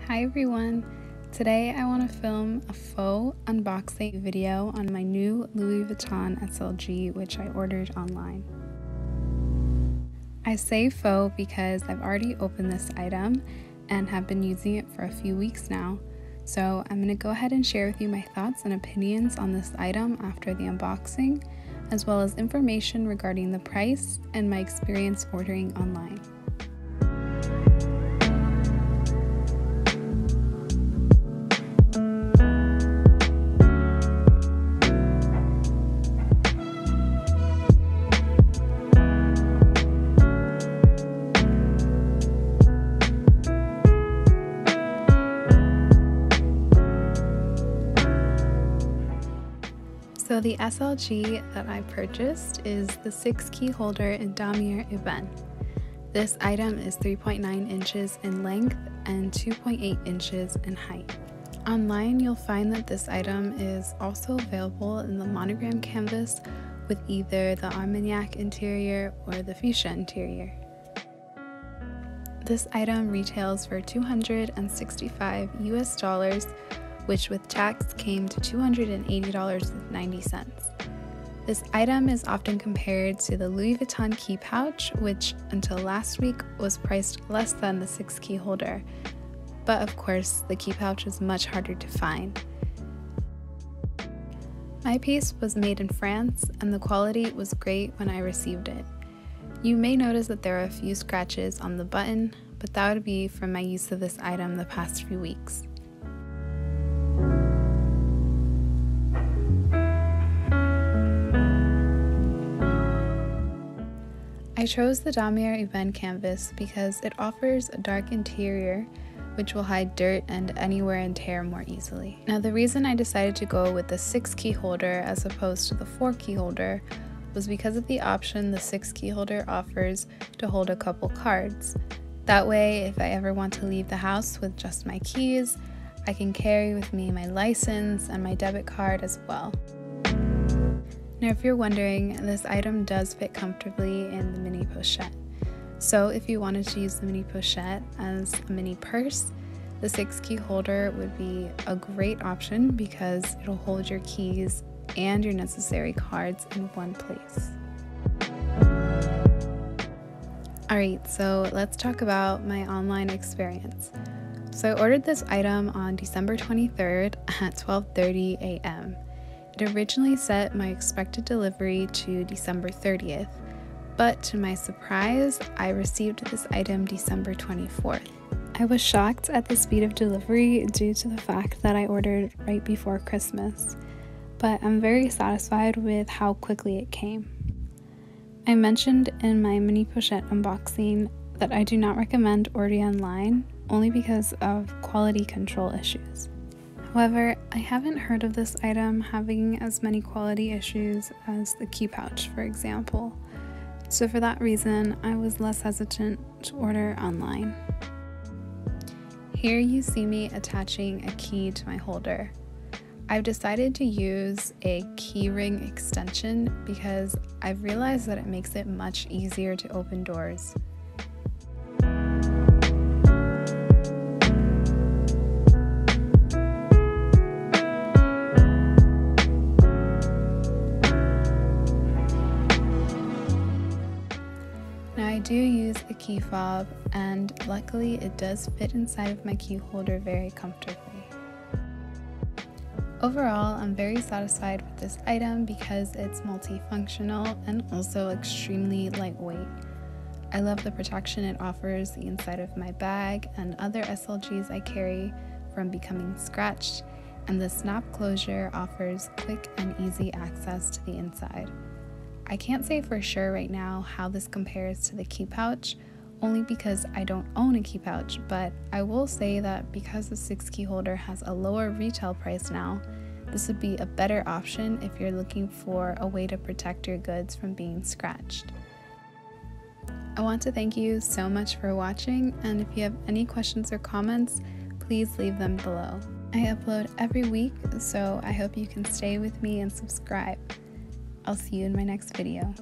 Hi everyone! Today I want to film a faux unboxing video on my new Louis Vuitton SLG which I ordered online. I say faux because I've already opened this item and have been using it for a few weeks now, so I'm going to go ahead and share with you my thoughts and opinions on this item after the unboxing, as well as information regarding the price and my experience ordering online. So the SLG that I purchased is the 6-key holder in Damier Ebene. This item is 3.9 inches in length and 2.8 inches in height. Online you'll find that this item is also available in the monogram canvas with either the Armagnac interior or the fuchsia interior. This item retails for $265 US, which with tax came to $280.90. This item is often compared to the Louis Vuitton key pouch, which until last week was priced less than the 6-key holder, but of course the key pouch is much harder to find. My piece was made in France and the quality was great when I received it. You may notice that there are a few scratches on the button, but that would be from my use of this item the past few weeks. I chose the Damier Ebene canvas because it offers a dark interior which will hide dirt and any wear and tear more easily. Now the reason I decided to go with the 6-key holder as opposed to the 4-key holder was because of the option the 6-key holder offers to hold a couple cards. That way, if I ever want to leave the house with just my keys, I can carry with me my license and my debit card as well. Now if you're wondering, this item does fit comfortably in the mini pochette. So if you wanted to use the mini pochette as a mini purse, the 6-key holder would be a great option because it'll hold your keys and your necessary cards in one place. Alright, so let's talk about my online experience. So I ordered this item on December 23rd at 12:30 a.m. It originally set my expected delivery to December 30th, but to my surprise, I received this item December 24th. I was shocked at the speed of delivery due to the fact that I ordered right before Christmas, but I'm very satisfied with how quickly it came. I mentioned in my mini pochette unboxing that I do not recommend ordering online only because of quality control issues. However, I haven't heard of this item having as many quality issues as the key pouch, for example. So for that reason, I was less hesitant to order online. Here you see me attaching a key to my holder. I've decided to use a keyring extension because I've realized that it makes it much easier to open doors. I do use a key fob, and luckily it does fit inside of my key holder very comfortably. Overall, I'm very satisfied with this item because it's multifunctional and also extremely lightweight. I love the protection it offers the inside of my bag and other SLGs I carry from becoming scratched, and the snap closure offers quick and easy access to the inside. I can't say for sure right now how this compares to the key pouch, only because I don't own a key pouch, but I will say that because the 6-key holder has a lower retail price now, this would be a better option if you're looking for a way to protect your goods from being scratched. I want to thank you so much for watching, and if you have any questions or comments, please leave them below. I upload every week, so I hope you can stay with me and subscribe. I'll see you in my next video.